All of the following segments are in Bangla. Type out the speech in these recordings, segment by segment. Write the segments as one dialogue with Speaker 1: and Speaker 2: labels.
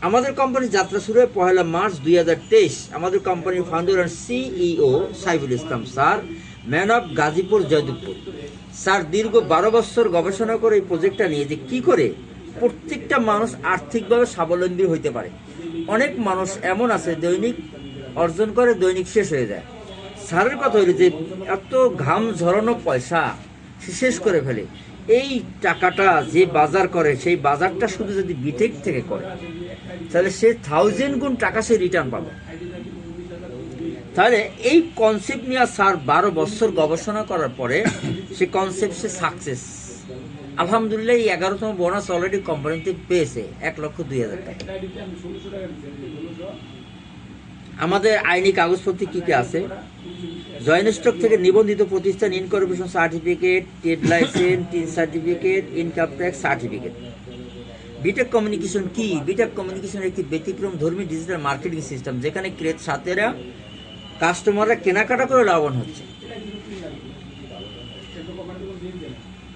Speaker 1: আমাদের কোম্পানির যাত্রা শুরু হয় 1 মার্চ 2023। আমাদের কোম্পানির founder and CEO Saiful Islam sir, man of Gazipur Joydebpur. Sir দীর্ঘ 12 বছর গবেষণা করে এই প্রজেক্টটা নিয়ে যে কী করে প্রত্যেকটা মানুষ আর্থিকভাবে স্বাবলম্বী হইতে পারে। অনেক মানুষ এমন আছে দৈনিক অর্জন করে, দৈনিক শেষ হয়ে যায়। স্যারের কথা হলো যে এত ঘাম ঝরানো পয়সা সে শেষ করে ফেলে, এই টাকাটা যে বাজার করে সেই বাজারটা শুধু যদি বিটেক থেকে করে তাহলে সে 1000 গুণ টাকা সে রিটার্ন পাবে। তাহলে এই কনসেপ্ট নিয়ে স্যার 12 বছর গবেষণা করার পরে সে কনসেপ্ট সে সাকসেস। আলহামদুলিল্লাহ এই 11তম বোনাস অলরেডি কোম্পানিতে পেয়েছে 1,02,000 টাকা। আমাদের আইনি কাগজপত্র কী কী আছে? জয়েন্ট স্টক থেকে নিবন্ধিত প্রতিষ্ঠান, incorporation certificate, trade licence, TIN certificate, income tax certificate. Bitech communication কি? বিটেক কমিউনিকেশন একটি ব্যতিক্রম ধর্মী ডিজিটাল মার্কেটিং সিস্টেম যেখানে সাথেরা কাস্টমাররা কেনাকাটা করে লাভবান হচ্ছে।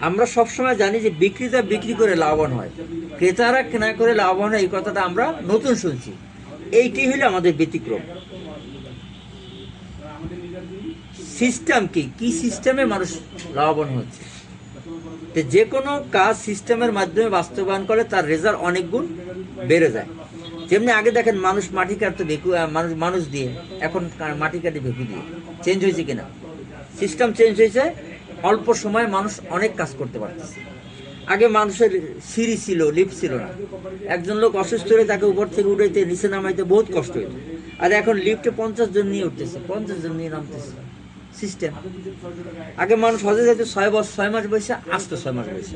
Speaker 1: আমরা সবসময় জানি যে বিক্রেতা বিক্রি করে লাভবান হয়, ক্রেতারা কেনা করে লাভবান হয়, এই কথাটা আমরা নতুন শুনছি। এইটি হলো আমাদের ব্যতিক্রম। সিস্টেম কি? কি সিস্টেমে মানুষ লাভবান হচ্ছে? তো যে কোনো কাজ সিস্টেমের মাধ্যমে বাস্তবায়ন করলে তার রেজাল্ট অনেক গুণ বেড়ে যায়। যেমনি আগে দেখেন মানুষ মাটি কাটতো ভেকু, মানুষ দিয়ে, এখন মাটি কাটে ভেকু দিয়ে। চেঞ্জ হয়েছে কিনা? সিস্টেম চেঞ্জ হয়েছে, অল্প সময়ে মানুষ অনেক কাজ করতে পারতেছে। আগে মানুষের সিঁড়ি ছিল, লিফট ছিল না। একজন লোক অসুস্থ হলে তাকে উপর থেকে উঠাইতে নিচে নামাইতে বহুত কষ্ট হইত। আর এখন লিফটে 50 জন নিয়ে উঠতেছে, 50 জন নিয়ে নামতেছে। সিস্টেম। আগে মানুষ হজে যেত 6 মাস বসে, আসতো 6 মাস বসে,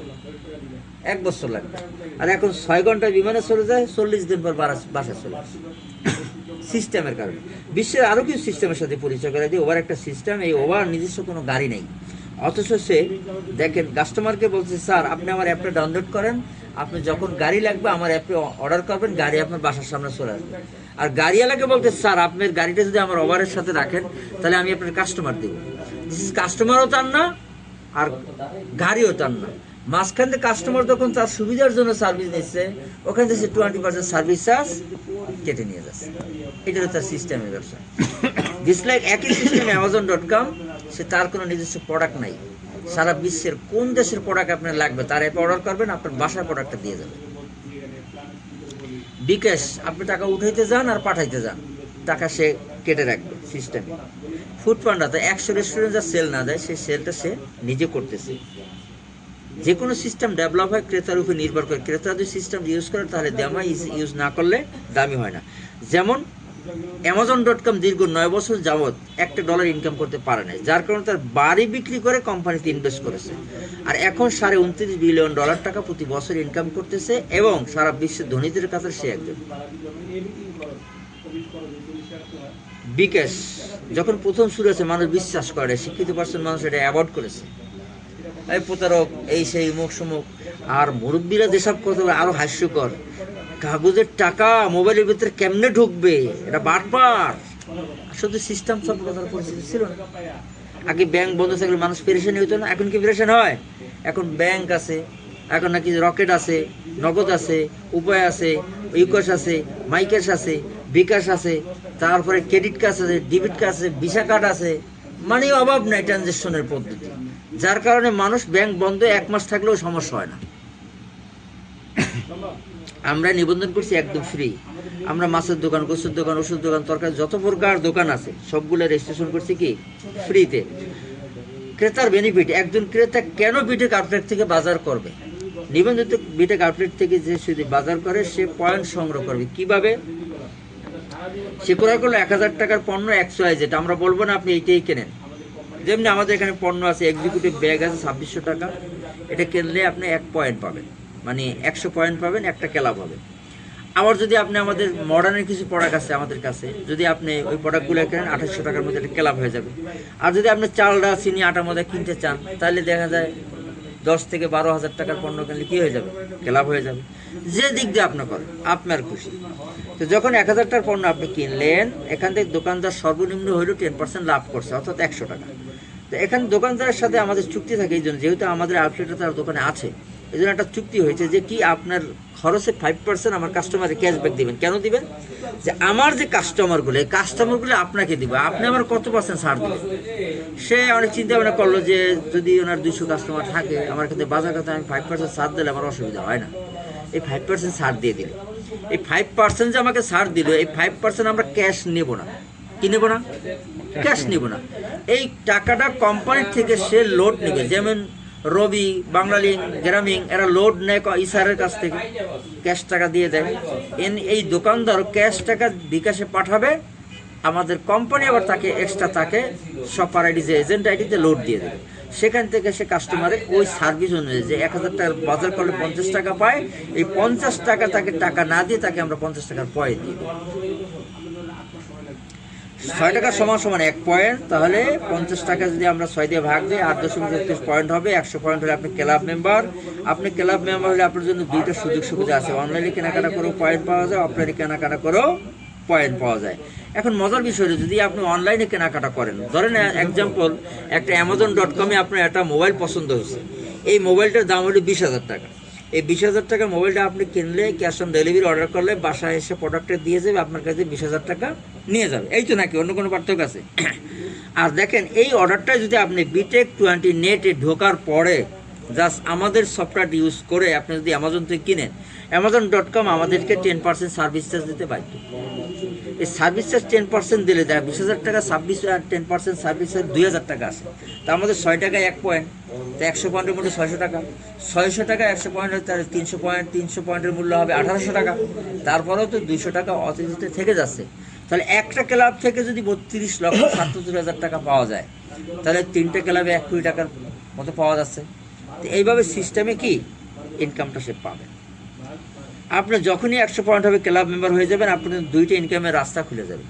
Speaker 1: 1 বছর লাগবে। আর এখন 6 ঘন্টায় বিমানে চলে যায়, 40 দিন পর বাসায় চলে আসে। সিস্টেমের কারণে বিশ্বের আরও কিছু সিস্টেমের সাথে পরিচয় করে দিয়ে। ওভার একটা সিস্টেম, এই ওভার নিজস্ব কোনো গাড়ি নেই, অথচ সে দেখেন কাস্টমারকে বলছে স্যার আপনি আমার অ্যাপটা ডাউনলোড করেন, আপনি যখন গাড়ি লাগবে আমার অ্যাপে অর্ডার করবেন, গাড়ি আপনার বাসার সামনে চলে আসবে। আর গাড়িওয়ালাকে বলতে স্যার আপনার গাড়িটা যদি আমার ওভারের সাথে রাখেন তাহলে আমি আপনার কাস্টমার দেবো। কাস্টমারও তার না আর গাড়িও তার না, মাঝখান থেকে কাস্টমার যখন তার সুবিধার জন্য সার্ভিস নিচ্ছে ওখান থেকে 20% সার্ভিস চার্জ কেটে নিয়ে যাচ্ছে। এটা হলো তার সিস্টেমের ব্যবসা। ডিসলাইক একই সিস্টেম Amazon.com, সে তার কোনো নিজস্ব প্রোডাক্ট নাই। সারা বিশ্বের কোন দেশের প্রোডাক্ট আপনার লাগবে তার অ্যাপে অর্ডার করবেন, আপনার বাসার প্রোডাক্টটা দিয়ে যাবে। বিকাশ, আপনি টাকা উঠাইতে যান আর পাঠাইতে যান, টাকা সে কেটে রাখবে সিস্টেমে। ফুড পান্ডাতে 100 রেস্টুরেন্ট যা সেল না দেয় সেই সেলটা সে নিজে করতেছে। যে কোনো সিস্টেম ডেভেলপ হয় ক্রেতার উপর নির্ভর করে। ক্রেতা যদি সিস্টেম ইউজ করে তাহলে দামি, ইউজ না করলে দামি হয় না। যেমন Amazon.com দীর্ঘ 9 বছর যাবৎ $1 ইনকাম করতে পারে না, যার কারণে তার বাড়ি বিক্রি করে কোম্পানিতে ইনভেস্ট করেছে। আর এখন $29 বিলিয়ন টাকা প্রতি বছর ইনকাম করতেছে এবং সারা বিশ্বের ধনীদের কাছে সে একজন। বিকাশ যখন প্রথম শুরু হয়েছে মানুষ বিশ্বাস করে, শিক্ষিত পার্সেন্ট মানুষ এটা অ্যাভয়েড করেছে, এই প্রতারক, এই সেই মুখ সমুখ। আর মুরব্বীরা যেসব কথা আরো হাস্যকর, কাগজের টাকা মোবাইলের ভিতরে কেমনে ঢুকবে, এটা বারবার। শুধু সিস্টেম সব কথার পরিস্থিতি ছিল না। আগে ব্যাংক বন্ধ থাকলে মানুষ পেরেশানি হতো না, এখন কি পেরেশান হয়? এখন ব্যাংক আছে, এখন নাকি রকেট আছে, নগদ আছে, উপায় আছে, ইউকাশ আছে, মাইক্যাশ আছে, বিকাশ আছে, তারপরে ক্রেডিট কার্ড আছে, ডেবিট কার্ড আছে, ভিসা কার্ড আছে, মানে অভাব নাই ট্রানজেকশনের পদ্ধতি। যার কারণে মানুষ ব্যাংক বন্ধ 1 মাস থাকলেও সমস্যা হয় না। আমরা নিবন্ধন করছি একদম ফ্রি। আমরা মাছের দোকান, গোছের দোকান, ওষুধ দোকান, তরকারি, যত প্রকার দোকান আছে সবগুলো রেজিস্ট্রেশন করছি কি ফ্রিতে। ক্রেতার বেনিফিট, একজন ক্রেতা কেন বিটেক আউটলেট থেকে বাজার করবে? নিবন্ধিত বিটেক আউটলেট থেকে যে শুধু বাজার করে সে পয়েন্ট সংগ্রহ করবে। কিভাবে? সে ক্রয় করলো 1000 টাকার পণ্য XYZ, আমরা বলবো না আপনি এইটাই কেনেন। যেমনি আমাদের এখানে পণ্য আছে, এক্সিকিউটিভ ব্যাগ আছে 2600 টাকা, এটা কিনলে আপনি 1 পয়েন্ট পাবেন, মানে 100 পয়েন্ট পাবেন, একটা ক্লাব হবে। আবার যদি আপনি আমাদের মডার্নের কিছু প্রোডাক্ট আছে আমাদের কাছে, যদি আপনি ওই প্রোডাক্টগুলো কেনেন 2800 টাকার মধ্যে একটা ক্লাব হয়ে যাবে। আর যদি আপনি চালডা, চিনি, আটা, ময়দা কিনতে চান তাহলে দেখা যায় 10 থেকে 12,000 টাকার পণ্য কিনলে কী হয়ে যাবে? ক্লাব হয়ে যাবে। যে দিক দিয়ে আপনার করে আপনার খুশি। তো যখন 1000 টাকার পণ্য আপনি কিনলেন, এখান থেকে দোকানদার সর্বনিম্ন হইলেও 10% লাভ করছে, অর্থাৎ 100 টাকা। তো এখানে দোকানদারের সাথে আমাদের চুক্তি থাকে এই জন্য, যেহেতু আমাদের আউটলেটে তার দোকানে আছে, এই জন্য একটা চুক্তি হয়েছে যে কি আপনার খরচে 5% আমার কাস্টমারে ক্যাশব্যাক দিবেন। কেন দিবেন? যে আমার যে কাস্টমারগুলো, এই কাস্টমারগুলো আপনাকে দিব, আপনি আমার কত পার্সেন্ট ছাড় দিবেন। সে অনেক চিন্তা ভাবনা করলো যে যদি ওনার 200 কাস্টমার থাকে, আমার কাছে বাজার কথা আমি 5% ছাড় দিলে আমার অসুবিধা হয় না। এই 5% ছাড় দিয়ে দিলে, এই 5% যে আমাকে ছাড় দিল, এই 5% আমরা ক্যাশ নেব না। কি নেব না? ক্যাশ নেব না। এই টাকাটা কোম্পানির থেকে সে লোড নেবে। যেমন রবি, বাংলালিংক, গ্রামীণ এরা লোড নেয় ইসারের কাছ থেকে, ক্যাশ টাকা দিয়ে দেয়। এই দোকানদার ক্যাশ টাকা বিকাশে পাঠাবে, আমাদের কোম্পানি আবার তাকে এক্সট্রা তাকে শপার আইডি যে এজেন্ট আইডিতে লোড দিয়ে দেবে। সেখান থেকে সে কাস্টমারে ওই সার্ভিস অনুযায়ী যে 1000 টাকার বাজার করলে 50 টাকা পায়, এই 50 টাকা তাকে টাকা না দিয়ে তাকে আমরা 50 টাকার পয়েন্ট দিই। 6 টাকা সমান সমান 1 পয়েন্ট, তাহলে 50 টাকা যদি আমরা 6 দিয়ে ভাগ দিই 8.33 পয়েন্ট হবে। 100 পয়েন্ট হলে আপনি ক্লাব মেম্বার। আপনি ক্লাব মেম্বার হলে আপনার জন্য দুইটা সুযোগ সুবিধা আছে। অনলাইনে কেনাকাটা করেও পয়েন্ট পাওয়া যায়, অফলাইনে কেনাকাটা করেও পয়েন্ট পাওয়া যায়। এখন মজার বিষয় হলো, যদি আপনি অনলাইনে কেনাকাটা করেন, ধরেন এক্সাম্পল একটা Amazon.com-এ আপনার একটা মোবাইল পছন্দ হয়েছে, এই মোবাইলটার দাম হলো 20,000 টাকা। এই 20,000 টাকার মোবাইলটা আপনি কিনলে ক্যাশ অন ডেলিভারি অর্ডার করলে বাসায় এসে প্রোডাক্টটা দিয়ে যাবে, আপনার কাছে 20,000 টাকা নিয়ে যাবে। এই তো নাকি অন্য কোনো পার্থক্য আছে? আর দেখেন এই অর্ডারটা যদি আপনি বিটেক 20 নেটে ঢোকার পরে জাস্ট আমাদের সফটওয়্যার ইউজ করে আপনি যদি অ্যামাজন থেকে কিনেন, Amazon.com আমাদেরকে 10% সার্ভিস চার্জ দিতে বাধ্য। এই সার্ভিস চার্জ 10% দিলে দেয় 20,000 টাকা, 10% সার্ভিস চার্জ 2,000 টাকা আছে। তা আমাদের 6 টাকায় 1 পয়েন্ট, তো 100 পয়েন্টের মধ্যে 600 টাকা, 600 টাকা 100 পয়েন্ট, তাহলে 300 পয়েন্ট, 300 পয়েন্টের মূল্য হবে 1800 টাকা। তারপরেও তো 200 টাকা অতিরিক্ত থেকে যাচ্ছে। তাহলে একটা ক্লাব থেকে যদি 32,77,000 টাকা পাওয়া যায়, তাহলে 3টে ক্লাবে 1 কোটি টাকার মতো পাওয়া যাচ্ছে। তো এইভাবে সিস্টেমে কি ইনকামটা সে পাবে। আপনি যখনই 100 পয়েন্ট হবে ক্লাব মেম্বার হয়ে যাবেন, আপনার 2টা ইনকামের রাস্তা খুলে যাবে।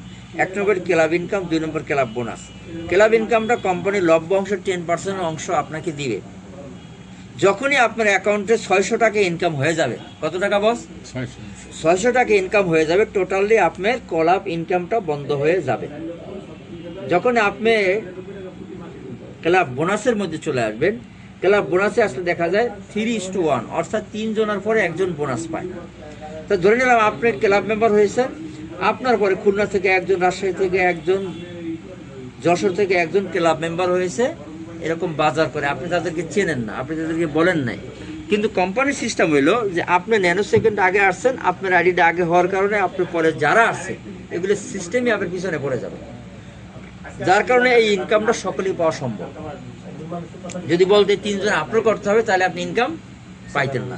Speaker 1: 1 নম্বর ক্লাব ইনকাম, 2 নম্বর ক্লাব বোনাস। ক্লাব ইনকামটা কোম্পানির লভ্য অংশের 10% অংশ আপনাকে দিবে। যখনই আপনার অ্যাকাউন্টে 600 টাকা ইনকাম হয়ে যাবে, কত টাকা বস? 600 টাকা ইনকাম হয়ে যাবে, টোটালি আপনার ক্লাব ইনকামটা বন্ধ হয়ে যাবে। যখন আপনি ক্লাব বোনাসের মধ্যে চলে আসবেন, ক্লাব বোনাসে আসলে দেখা যায় 3:1, অর্থাৎ 3 জনের পরে 1 জন বোনাস পায়। তো ধরে নিলাম আপনি ক্লাব মেম্বার হয়েছেন, আপনার পরে খুলনা থেকে 1 জন, রাজশাহী থেকে 1 জন, যশোর থেকে 1 জন ক্লাব মেম্বার হয়েছে। এরকম বাজার করে আপনি তাদেরকে চেনেন না, আপনি তাদেরকে বলেন নাই, কিন্তু কোম্পানির সিস্টেম হইলো যে আপনি ন্যানো সেকেন্ড আগে আসছেন, আপনার আইডিটা আগে হওয়ার কারণে আপনার পরে যারা আসছে এগুলো সিস্টেমই আপনার পিছনে পড়ে যাবে, যার কারণে এই ইনকামটা সকলেই পাওয়া সম্ভব। যদি বলতে 3 জন আপলোড করতে হবে, তাহলে আপনি ইনকাম পাইতেন না।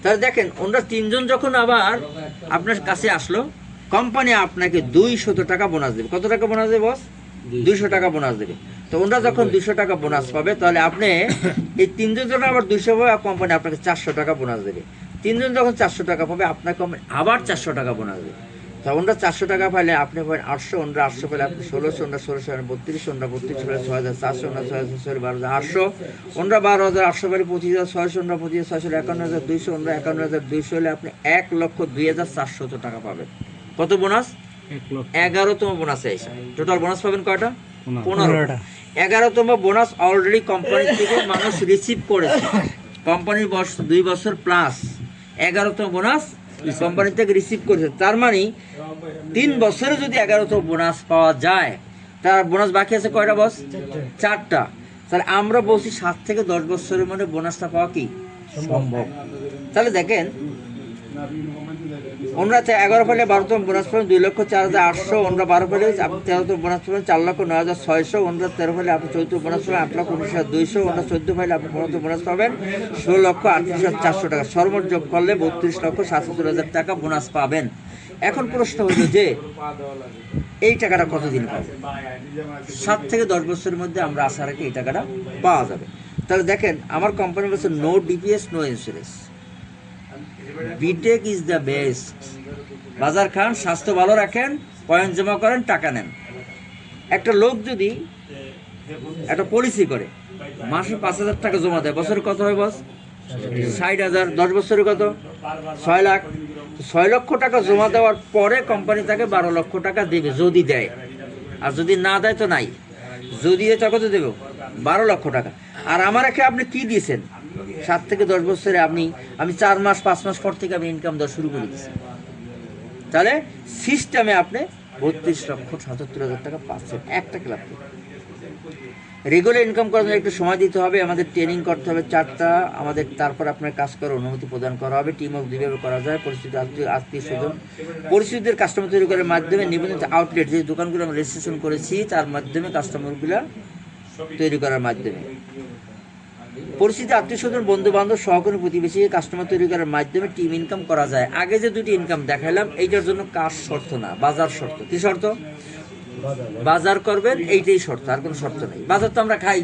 Speaker 1: তাহলে দেখেন ওনারা 3 জন যখন আবার আপনার কাছে আসলো, কোম্পানি আপনাকে 200 টাকা বোনাস দেবে। কত টাকা বোনাস দেবে বস? 200 টাকা বোনাস দেবে। তো ওনারা যখন 200 টাকা বোনাস পাবে, তাহলে আপনি এই 3 জন যখন আবার 200 পাবে, কোম্পানি আপনাকে 400 টাকা বোনাস দেবে। 3 জন যখন 400 টাকা পাবে, আপনার কোম্পানি আবার 400 টাকা বোনাস দেবে। তা ওনারা 400 টাকা পাইলে আপনি পাবেন 800, ওনারা 800 পেলে আপনি 1600, ওনারা 1600, 3200, ওনারা 3200 পেলে 6400, ওনারা 6400, 12,800, ওনারা 12,800 পেলে 25,600, ওনারা 25,600, 51,200, ওনারা 51,200 হলে আপনি 1,02,400 টাকা পাবেন। কত বোনাস? 11তম বোনাসে এসে টোটাল বোনাস পাবেন কয়টা? 15টা। 11তম বোনাস অলরেডি কোম্পানি থেকে মানুষ রিসিভ করেছে। কোম্পানির বয়স 2 বছর প্লাস 11তম বোনাস কোম্পানি থেকে রিসিভ করেছে। তার মানে 3 বছরে যদি 11তম বোনাস পাওয়া যায়, তার বোনাস বাকি আছে কয়টা বস? 4টা। তাহলে আমরা বলছি 7 থেকে 10 বছরের মধ্যে বোনাসটা পাওয়া কি সম্ভব? তাহলে দেখেন ওনারা 11 পেলে 12তম বোনাস পাবেন 2,04,800, ওনারা 12 পেলে 13তম বোনাস পাবেন 4,09,600, ওনারা 13 পেলে আপনি 14তম বোনাস পাবেন 8,19,200, ওনারা 14 পেলে আপনি 15তম বোনাস পাবেন 16,38,400 টাকা। সর্বোচ্চ যোগ করলে 32,77,000 টাকা বোনাস পাবেন। এখন প্রশ্ন হলো যে এই টাকাটা কতদিন পাবো? 7 থেকে 10 বছরের মধ্যে আমরা আশা রাখি এই টাকাটা পাওয়া যাবে। তাহলে দেখেন আমার কোম্পানি বলছে no DPS, no insurance, Bitech is the best. বাজার খান, স্বাস্থ্য ভালো রাখেন, পয়েন্ট জমা করেন, টাকা নেন। একটা লোক যদি একটা পলিসি করে মাসে 5,000 টাকা জমা দেয়, বছরে কত হয় বস? 60,000। 10 বছরে কত? 6 লাখ। 6 লক্ষ টাকা জমা দেওয়ার পরে কোম্পানি তাকে 12 লক্ষ টাকা দেবে যদি দেয়, আর যদি না দেয় তো নাই। যদি এটা কত দেবে? 12 লক্ষ টাকা। আর আমার একে আপনি কি দিয়েছেন? 7 থেকে 10 বছরে আমি 4 মাস 5 মাস পর থেকে আমি ইনকাম দেওয়া শুরু করে দিচ্ছি। তাহলে সিস্টেমে আপনি 32,77,000 টাকা পাচ্ছেন একটা ক্লাব থেকে। রেগুলার ইনকাম করার জন্য একটু সময় দিতে হবে, আমাদের ট্রেনিং করতে হবে 4টা, আমাদের তারপর আপনার কাজ করার অনুমতি প্রদান করা হবে। টিম ওয়ার্ক দুইভাবে করা যায়, পরিস্থিতি আত্মীয় স্বজন পরিস্থিতির কাস্টমার তৈরি করার মাধ্যমে নিবন্ধিত আউটলেট যে দোকানগুলো আমরা রেজিস্ট্রেশন করেছি তার মাধ্যমে কাস্টমারগুলো তৈরি করার মাধ্যমে, পরিস্থিতি আত্মীয় স্বজন বন্ধু বান্ধব সহকর্মী প্রতিবেশী কাস্টমার তৈরি করার মাধ্যমে টিম ইনকাম করা যায়। আগে যে দুটি ইনকাম দেখালাম এইটার জন্য কাজ শর্ত না, বাজার শর্ত। কি শর্ত? বাজার করবেন, এইটাই শর্ত, আর কোনো শর্ত নেই। বাজার তো আমরা খাই।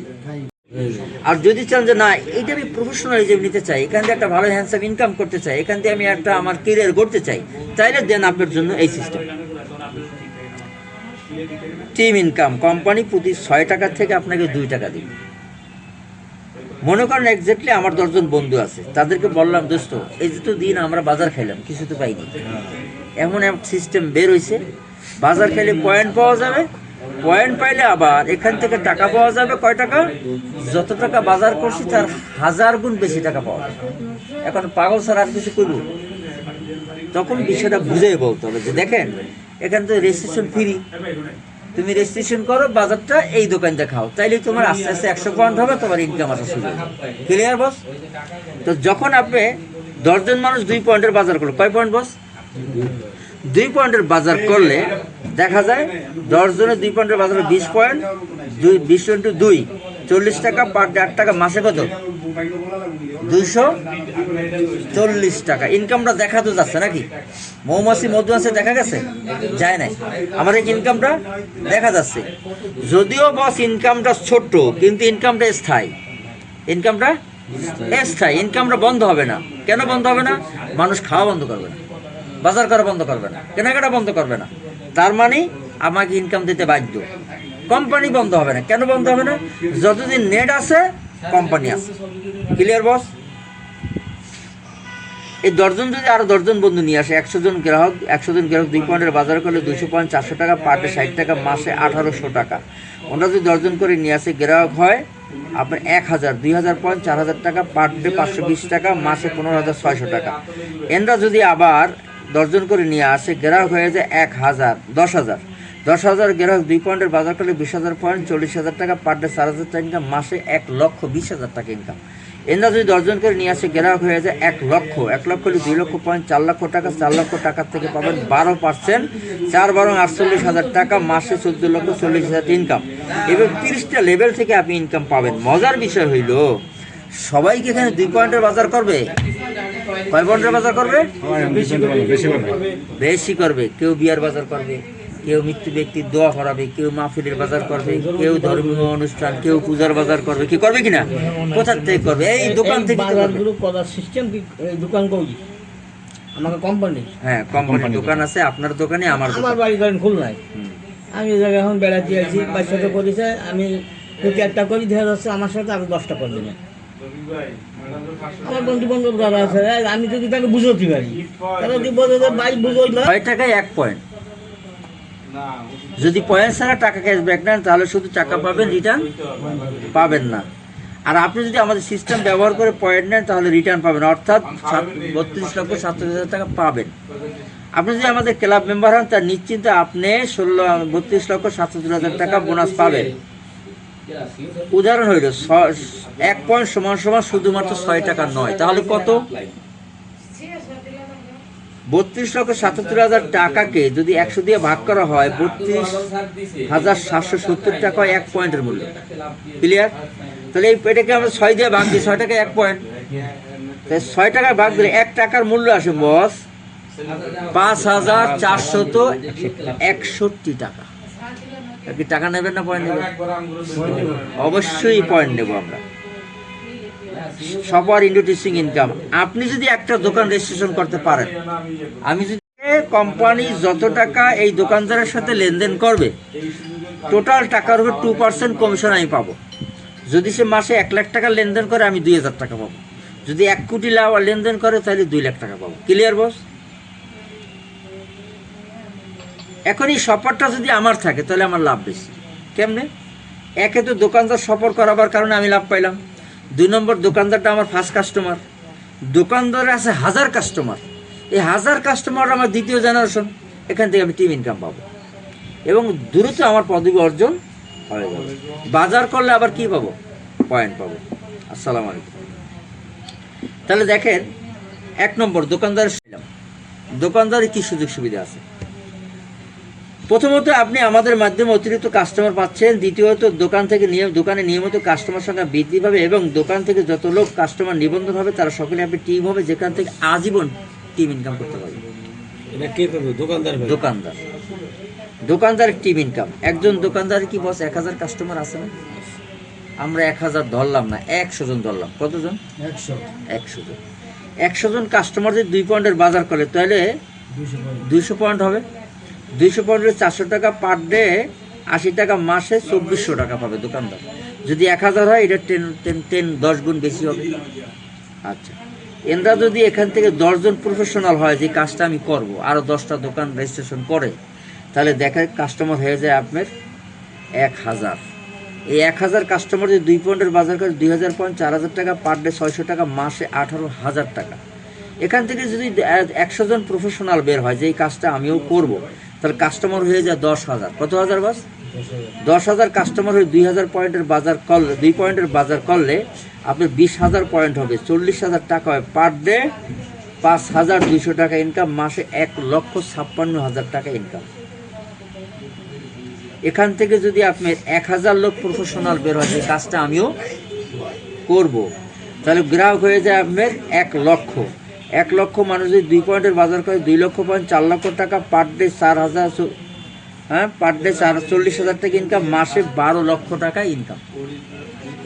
Speaker 1: আর যদি চান যে না এইটা আমি প্রফেশনাল হিসেবে নিতে চাই, এখান থেকে একটা ভালো হ্যান্ডসাম ইনকাম করতে চাই, এখান থেকে আমি একটা আমার কেরিয়ার গড়তে চাই, তাইলে দেন আপনার জন্য এই সিস্টেম। টিম ইনকাম কোম্পানি প্রতি 6 টাকা থেকে আপনাকে 2 টাকা দিবে। মনে করেন এক্স্যাক্টলি আমার 10 জন বন্ধু আছে, তাদেরকে বললাম দোস্ত এই যে তো দিন আমরা বাজার খাইলাম কিছু তো পাইনি, এমন এক সিস্টেম বের হয়েছে, বাজার খাইলে পয়েন্ট পাওয়া যাবে, পয়েন্ট পাইলে আবার এখান থেকে টাকা পাওয়া যাবে। কয় টাকা? যত টাকা বাজার করছি তার 1000 গুণ বেশি টাকা পাওয়া যাবে। এখন পাগল স্যার আর কিছু করবো? তখন বিষয়টা বুঝে বলতে হবে যে দেখেন এখান থেকে রেজিস্ট্রেশন ফ্রি, তুমি রেজিস্ট্রেশন করো, বাজারটা এই দোকানটা খাও, তাইলে তোমার আস্তে আস্তে 100 পয়েন্ট হবে, তোমার ইনকাম আসা শুরু হবে। ক্লিয়ার বস? তো যখন আপনি 10 জন মানুষ 2 পয়েন্টের বাজার করলো, কয় পয়েন্ট বস? 2 পয়েন্টের বাজার করলে দেখা যায় 10 জনের 2 পয়েন্টের বাজারে 20 পয়েন্ট, 20 ইন্টু 2 40 টাকা, পার ডে 8 টাকা, মাসে কত? 240 টাকা। ইনকামটা দেখা তো যাচ্ছে নাকি? মৌমাছি মধু আছে দেখা গেছে? যায় নাই। আমার এই ইনকামটা দেখা যাচ্ছে, যদিও বস ইনকামটা ছোট্ট কিন্তু ইনকামটা স্থায়ী। ইনকামটা স্থায়ী, ইনকামটা বন্ধ হবে না। কেন বন্ধ হবে না? মানুষ খাওয়া বন্ধ করবে না, বাজার করা বন্ধ করবে না, কেনাকাটা বন্ধ করবে না, তার মানে আমাকে ইনকাম দিতে বাধ্য। কোম্পানি বন্ধ হবে না। কেন বন্ধ হবে না? যতদিন নেট আছে কোম্পানি আছে। ক্লিয়ার বস? এই 10 জন যদি আরো 10 জন বন্ধু নিয়ে আসে, 100 জন গ্রাহক 2 পয়েন্টের বাজার করলে 200 পয়েন্ট 400 টাকা, পার ডে 60 টাকা, মাসে 1800 টাকা। ওনারা যদি 10 জন করে নিয়ে আসে, গ্রাহক হয় আপনার 1000, 2000 পয়েন্ট 4000 টাকা, পার ডে 520 টাকা, মাসে 15,600 টাকা। এনরা যদি আবার 10 জন করে নিয়ে আসে, গ্রাহক হয়ে যায় 1000, 10,000 গ্রাহক 2 পয়েন্টের বাজার করলে 20,000 পয়েন্ট 40,000 টাকা, পার ডে 4,000 টাকা ইনকাম, মাসে 1,20,000 টাকা ইনকাম। এনরা যদি 10 জন করে নিয়ে আসে, গ্রাহক হয়ে যায় 1 লক্ষ হলে 2 লক্ষ পয়েন্ট 4 লক্ষ টাকা, 4 লক্ষ টাকার থেকে পাবেন 12%, 4 বারং 48,000 টাকা, মাসে 14,40,000 ইনকাম। এবার 30টা লেভেল থেকে আপনি ইনকাম পাবেন। মজার বিষয় হইল সবাইকে এখানে 2 পয়েন্টের বাজার করবে, কয় পয়েন্টের বাজার করবে? বেশি করবে। কেউ বিয়ার বাজার করবে, কেউ মৃত্যু ব্যক্তির দোয়া করাবে, কেউ মাহফিলের বাজার করবে, কেউ ধর্মীয় অনুষ্ঠান, কেউ পূজার বাজার করবে। কি করবে কিনা? কোথার থেকে করবে? এই দোকান থেকে করার সিস্টেম কি? দোকান কই? আমাকে কোম্পানি, হ্যাঁ কোম্পানি দোকান আছে। আপনার দোকানে আমার বাড়ি করেন খুলনায়, আমি এই জায়গায় এখন বেড়াতে আছি, 500 করেছে, আমি যদি একটা করি দেখা যাচ্ছে আমার সাথে আরো 10টা করবে না। আমার বন্ধু বান্ধব যারা আছে, আমি যদি তাকে বুঝতে পারি, তাহলে ভাই বুঝলো 6 টাকায় 1 পয়েন্ট। যদি পয়েন্ট ছাড়া টাকা ক্যাশব্যাক নেন তাহলে শুধু টাকা পাবেন, রিটার্ন পাবেন না। আর আপনি যদি আমাদের সিস্টেম ব্যবহার করে পয়েন্ট নেন তাহলে রিটার্ন পাবেন, অর্থাৎ 32,70,000 টাকা পাবেন। আপনি যদি আমাদের ক্লাব মেম্বার হন তার নিশ্চিন্তে আপনি 32,77,000 টাকা বোনাস পাবেন। উদাহরণ হইল 1 পয়েন্ট সমান সমান শুধুমাত্র 6 টাকা নয়, তাহলে কত? 32,77,000 টাকাকে যদি 100 দিয়ে ভাগ করা হয়, 32,770 টাকা 1 পয়েন্টের মূল্য। ক্লিয়ার? তাহলে এটাকে আমরা 6 দিয়ে ভাগ দিই, 6 টাকা 1 পয়েন্ট, তাই 6 টাকা ভাগ দিলে 1 টাকার মূল্য আসে বস 5,461 টাকা। কি টাকা নেবেন না পয়েন্ট নেবেন? অবশ্যই পয়েন্ট নেব আমরা। সবার ইন্ট্রোডিউসিং ইনকাম। আপনি যদি একটা দোকান রেজিস্ট্রেশন করতে পারেন, আমি যদি কোম্পানি যত টাকা এই দোকানদারের সাথে লেনদেন করবে টোটাল টাকার উপর 2% কমিশন আমি পাবো। যদি সে মাসে 1 লাখ টাকা লেনদেন করে আমি 2,000 টাকা পাবো। যদি 1 কোটি লেনদেন করে তাহলে 2 লাখ টাকা পাবো। ক্লিয়ার বস? এখন এই সফরটা যদি আমার থাকে তাহলে আমার লাভ বেশি। কেমনে? একে তো দোকানদার সফর করাবার কারণে আমি লাভ পাইলাম, 2 নম্বর দোকানদারটা আমার ফার্স্ট কাস্টমার। দোকানদারে আছে 1000 কাস্টমার, এই 1000 কাস্টমার আমার দ্বিতীয় জেনারেশন। এখান থেকে আমি টিম ইনকাম পাবো এবং দ্রুত আমার পদবি অর্জন হয়ে যাবে। বাজার করলে আবার কি পাবো? পয়েন্ট পাবো। আসসালামু আলাইকুম। তাহলে দেখেন, 1 নম্বর দোকানদারের কি সুযোগ সুবিধা আছে। প্রথমত আপনি আমাদের মাধ্যমে অতিরিক্ত কাস্টমার পাচ্ছেন। দ্বিতীয়ত দোকানে নিয়মিত কাস্টমার সংখ্যা বৃদ্ধি পাবে এবং দোকান থেকে যত লোক কাস্টমার নিবন্ধন হবে তারা সকলে আপনি টিম হবে, যেখান থেকে আজীবন টিম ইনকাম করতে পারবে।
Speaker 2: এটা কে পাবে?
Speaker 1: দোকানদার টিম ইনকাম। একজন দোকানদার কি বস 1000 কাস্টমার আছে না? আমরা 1000 ধরলাম না, 100 জন ধরলাম। কতজন? 100 জন। 100 জন কাস্টমার যদি 2 পয়েন্টের বাজার করে তাহলে 200 পয়েন্ট হবে। 200 পয়েন্টের 400 টাকা পার ডে, 80 টাকা মাসে 2400 টাকা পাবে দোকানদার। যদি 1000 হয় এটা 10 গুণ বেশি হবে। আচ্ছা, এরা যদি এখান থেকে 10 জন প্রফেশনাল হয় যে কাজটা আমি করব, আরও 10টা দোকান রেজিস্ট্রেশন করে, তাহলে দেখা কাস্টমার হয়ে যায় আপনার 1000। এই 1000 কাস্টমার যদি 2 পয়েন্টের বাজার করে 2000 পয়েন্ট, 4000 টাকা পার ডে, 600 টাকা মাসে, 18000 টাকা। এখান থেকে যদি 100 জন প্রফেশনাল বের হয় যে এই কাজটা আমিও করব, তাহলে কাস্টমার হয়ে যায় 10,000। কত হাজার বাস? 10,000 কাস্টমার হয়ে 2000 পয়েন্টের বাজার করলে, 2 পয়েন্টের বাজার করলে আপনার 20,000 পয়েন্ট হবে, 40,000 টাকা হয় পার ডে, 5200 টাকা ইনকাম, মাসে 1,56,000 টাকা ইনকাম। এখান থেকে যদি আপনার 1000 লোক প্রফেশনাল বের হয় যে কাজটা আমিও করব, তাহলে গ্রাহক হয়ে যায় আপনার 1 লক্ষ। 1 লক্ষ মানুষ যদি 2 পয়েন্টের বাজার করে 2 লক্ষ পয়েন্ট, 4 লক্ষ টাকা পার ডে, 4000, পার ডে 40,000 টাকা ইনকাম, মাসে 12 লক্ষ টাকা ইনকাম।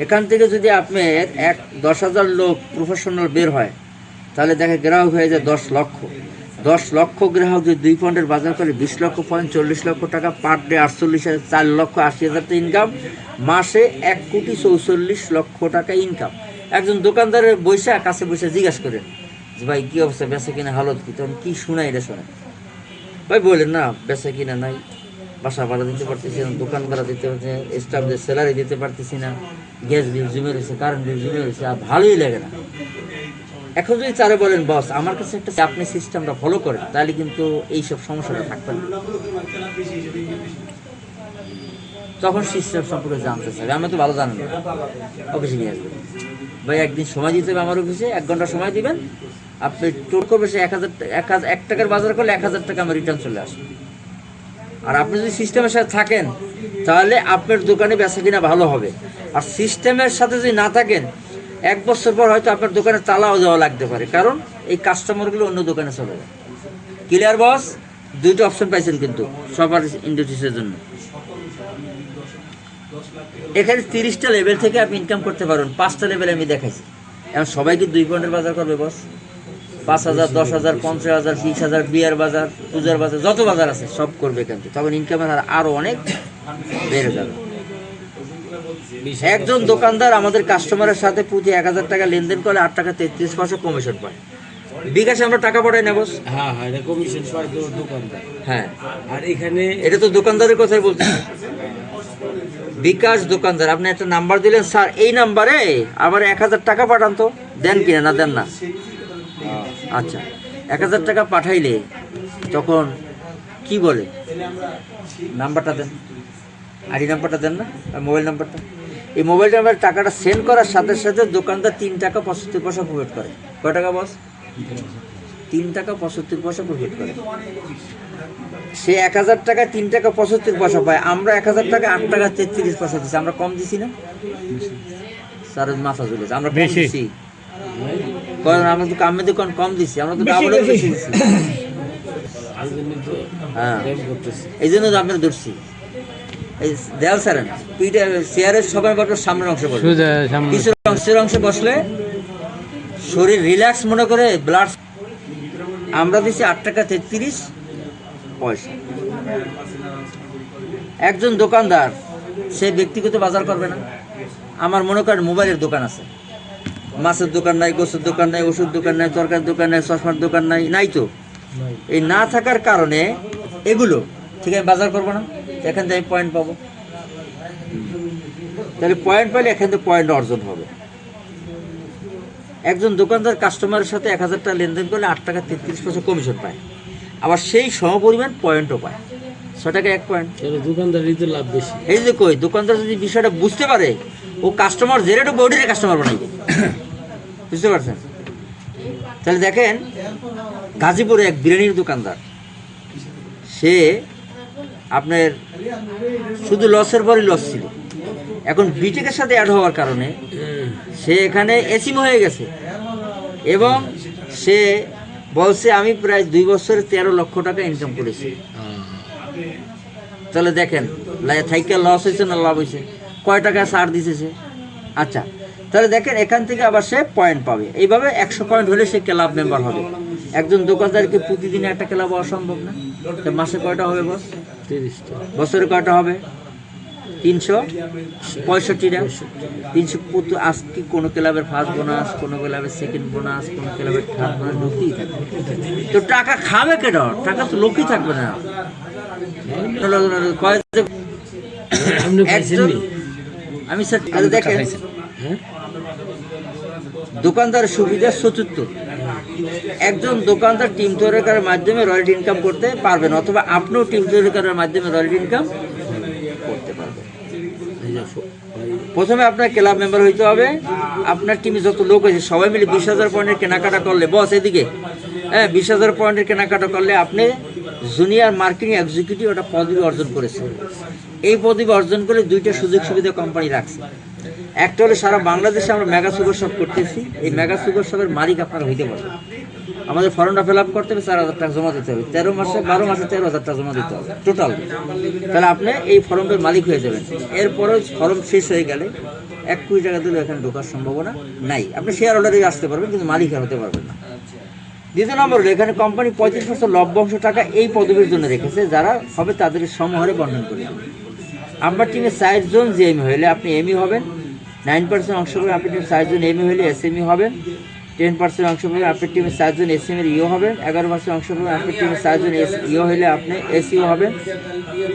Speaker 1: এখান থেকে যদি আপনার 10,000 লোক প্রফেশনাল বের হয় তাহলে দেখে গ্রাহক হয়ে যায় 10 লক্ষ। 10 লক্ষ গ্রাহক যদি 2 পয়েন্টের বাজার করে 20 লক্ষ পয়েন্ট, 40 লক্ষ টাকা পার ডে, 48,000, 4 লক্ষ 80,000 টাকা ইনকাম, মাসে 1,44,00,000 টাকা ইনকাম। একজন দোকানদারের কাছে বসে জিজ্ঞাসা করেন যে ভাই কী অবস্থা, বেচা কিনা হালত কি? তখন কী শোনায় এটা শোনেন? ভাই বলেন না, বেচা কিনা নাই, বাসা ভাড়া দিতে পারতেছি না, দোকান ভাড়া দিতে পারছি না, স্টাফদের স্যালারি দিতে পারতেছি না, গ্যাস বিল জমে রয়েছে, কারেন্ট বিল জমে রয়েছে, আর ভালোই লাগে না। এখন যদি তারা বলেন বস আমার কাছে একটা আপনি সিস্টেমটা ফলো করেন, তাহলে কিন্তু এইসব সমস্যাটা থাকবে না। তখন সিস্টেম সম্পর্কে জানতে চাবে, আমি তো ভালো জানেন না, অফিসে নিয়ে আসবেন। ভাই একদিন সময় দিতে হবে আমার অফিসে, 1 ঘন্টা সময় দিবেন, আপনি টোট করবে সে 1 টাকার বাজার করলে 1000 টাকা আমার রিটার্ন চলে আসবে। আর আপনি যদি সিস্টেমের সাথে থাকেন তাহলে আপনার দোকানে বেচা কিনা ভালো হবে। আর সিস্টেমের সাথে যদি না থাকেন 1 বছর পর হয়তো আপনার দোকানে তালাও দেওয়া লাগতে পারে, কারণ এই কাস্টমারগুলো অন্য দোকানে চলে যায়। ক্লিয়ার বস? 2টা অপশন পাইছেন কিন্তু সবার ইন্ডাস্ট্রিজের জন্য। এখানে 30টা লেভেল থেকে আপনি ইনকাম করতে পারবেন। 5টা লেভেলে আমি দেখাইছি। এখন সবাই কি 2 পয়েন্টের বাজার করবে বস? 5,000, 10,000, 50,000, 20,000, বিয়ার বাজার, পূজার বাজার, যত বাজার আছে সব করবে এখান থেকে। তখন ইনকামের হার আরও অনেক বেড়ে যাবে। একজন দোকানদার আমাদের কাস্টমারের সাথে প্রতি 1000 টাকা লেনদেন করলে 8 টাকা 33 পয়সা কমিশন পায়। বিকাশে আমরা টাকা পাঠাই না বস?
Speaker 2: হ্যাঁ, এটা কমিশন পায় তো দোকানদার।
Speaker 1: হ্যাঁ,
Speaker 2: আর এখানে
Speaker 1: এটা তো দোকানদারের কথাই বলতেছি। বিকাশ দোকানদার, আপনি একটা নাম্বার দিলেন, স্যার এই নাম্বারে আবার 1000 টাকা পাঠান, তো দেন কিনা? না দেন না। আচ্ছা, 1000 টাকা পাঠাইলে তখন কি বলে? নাম্বারটা দেন, আইডি নাম্বারটা দেন না, মোবাইল নাম্বারটা। এই মোবাইল নাম্বারে টাকাটা সেন্ড করার সাথে সাথে দোকানদার 3 টাকা 75 পয়সা প্রফিট করে। কয় টাকা বস? 3 টাকা 75 পয়সা প্রফিট করে। সে 1000 টাকা 3 টাকা 75 পয়সা পায়। আমরা 1000 টাকা 8 টাকা 33 পয়সা দিচ্ছি। আমরা কম দিছি না? স্যার মাথা ঝুলেছে, আমরা কম দিচ্ছি। আমরা তো কামের দোকান কম দিচ্ছি, আমরা তো ডাবল বেশি দিচ্ছি। হ্যাঁ, এই জন্য তো আপনার ধরছি। এই দেয়াল সারেন পিঠে চেয়ারের সবাই সামনের অংশে বসে, পিছনের অংশে বসলে শরীর রিল্যাক্স মনে করে ব্লাড। আমরা দিচ্ছি 8 টাকা 33 পয়সা। একজন দোকানদার সে ব্যক্তিগত বাজার করবে না। আমার মনে করেন মোবাইলের দোকান আছে, মাছের দোকান নাই, গোছের দোকান নাই, ওষুধ দোকান নাই, তরকারির দোকান নাই, চশমার দোকান নাই, নাই তো। এই না থাকার কারণে এগুলো ঠিক আমি বাজার করবো না, এখান থেকে আমি পয়েন্ট পাবো। তাহলে পয়েন্ট পাইলে এখান থেকে পয়েন্ট অর্জন হবে। একজন দোকানদার কাস্টমারের সাথে 1000 টাকা লেনদেন করলে 8 টাকা 33 পয়সা কমিশন পায়, আবার সেই সমপরিমাণ পয়েন্টও পায়, 6 টাকা 1 পয়েন্ট।
Speaker 2: তাহলে দোকানদারই তো লাভ বেশি।
Speaker 1: এই যে কই দোকানদার যদি বিষয়টা বুঝতে পারে, ও কাস্টমার জেরেটো বডির কাস্টমার বানাইবে, বুঝতে পারছেন? তাহলে দেখেন, গাজীপুরে এক বিরিয়ানির দোকানদার, সে আপনার শুধু লসের পরই লস ছিল, এখন বিটেকের সাথে অ্যাড হওয়ার কারণে সে এখানে এসিম হয়ে গেছে, এবং সে বলছে আমি প্রায় 2 বছরে 13 লক্ষ টাকা ইনকাম করেছি। তাহলে দেখেন থাইকা লস হয়েছে না লাভ হয়েছে, কয় টাকা ছাড় দিছে সে। আচ্ছা, তাহলে দেখেন এখান থেকে আবার সে পয়েন্ট পাবে। এইভাবে 100 পয়েন্ট হলে সে ক্লাব মেম্বার হবে। একজন দোকানদারকে প্রতিদিনে একটা ক্লাব হওয়া সম্ভব না, তো মাসে কয়টা হবে বস?
Speaker 2: 30টা।
Speaker 1: বছরে কয়টা হবে? 365টা। 370। আজকে কোনো ক্লাবের ফার্স্ট বোনাস, কোনো ক্লাবের সেকেন্ড বোনাস, কোনো ক্লাবের থার্ড বোনাস ঢুকতেই থাকবে। তো টাকা খাবে কেন? টাকা তো লোকই থাকবে না।
Speaker 2: আপনি পাইছেননি?
Speaker 1: আমি স্যার তাহলে দেখেন,
Speaker 2: হ্যাঁ?
Speaker 1: দোকানদার সুবিধা 74। একজন দোকানদার টিম তৈরি করার মাধ্যমে রয়্যালটি ইনকাম করতে পারবেন, অথবা আপনিও টিম তৈরি করার মাধ্যমে রয়্যালটি ইনকাম করতে পারবেন।
Speaker 2: এই যে
Speaker 1: প্রথমে আপনার ক্লাব মেম্বার হইতে হবে। আপনার টিমে যত লোক আছে সবাই মিলে 20,000 পয়েন্টের কেনাকাটা করলে, বস এদিকে, হ্যাঁ, 20,000 পয়েন্টের কেনাকাটা করলে আপনি জুনিয়র মার্কেটিং এক্সিকিউটিভ একটা পদবি অর্জন করেছেন। এই পদবি অর্জন করে 2টা সুযোগ সুবিধা কোম্পানি রাখছে। একটা হলো সারা বাংলাদেশে আমরা মেগা সুপার শপ করতেছি, এই মেগা সুপার শপের মালিক আপনারা হইতে পারবেন। আমাদের ফর্মটা ফিল আপ করতে হবে, 4,000 টাকা জমা দিতে হবে, 12 মাসে 13,000 টাকা জমা দিতে হবে টোটাল। তাহলে আপনি এই ফর্মটার মালিক হয়ে যাবেন। এরপরে ফর্ম শেষ হয়ে গেলে 1 কোটি টাকা দিলে এখানে ঢোকার সম্ভাবনা নাই। আপনি শেয়ার হোল্ডারে আসতে পারবেন, কিন্তু মালিক আর হতে পারবেন না। দ্বিতীয় নম্বর হলো, এখানে কোম্পানি 35% লভ্যাংশ টাকা এই পদবীর জন্য রেখেছে, যারা হবে তাদের সমহারে বন্টন করে দেবে। আপনার টিমে 4 জন জিএমই হলে আপনি এমই হবেন, 9% অংশগ্রহণ আপনার টিমে 4 জন এমই হলে এসএমই হবেন, 10% অংশগ্রহণ আপনার টিমে 4 জন এসএমএর ইও হবেন, 11% অংশগ্রহণ আপনার টিমে 4 জন ইও হলে আপনি এসইও হবেন,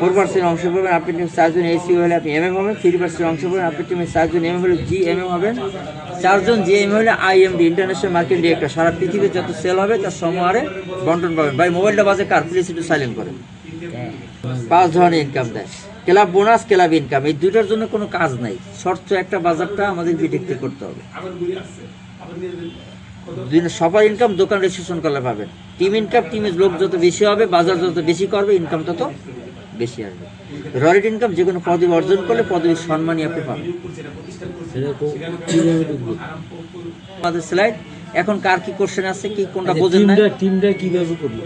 Speaker 1: 4% অংশগ্রহণ আপনার টিমে 4 জন এসইও হলে আপনি এমএম হবেন, 3% অংশগ্রহণ আপনার টিমে 4 জন এমএম হলে জিএমএম হবেন, 4 জন জিএমএম হলে আইএমডি ইন্টারন্যাশনাল মার্কেটিং ডিরেক্টর। সারা পৃথিবীতে যত সেল হবে তার সমহারে বন্টন পাবেন। ভাই মোবাইলটা বাজে কার, প্লিজ একটু সাইলেন্ট করেন। 5 ধরনের ইনকাম দেয়, ক্লাব বোনাস, ক্লাব ইনকাম, এই দুটোর জন্য কোনো কাজ নাই, শর্ত একটা বাজারটা আমাদের বিটেকতে করতে হবে। সবার ইনকাম দোকান রেজিস্ট্রেশন করলে পাবেন। টিম ইনকাম, টিমের লোক যত বেশি হবে, বাজার যত বেশি করবে, ইনকাম তত বেশি আসবে। রয়্যালটি ইনকাম যে কোনো পদবি অর্জন করলে পদবির সম্মানই আপনি পাবেন।
Speaker 2: সেরকম কিভাবে ঢুকবো?
Speaker 1: আমাদের স্লাইড এখন কার কি কোশ্চেন আছে, কি কোনটা বোঝেন না?
Speaker 2: টিমটা কিভাবে করবো?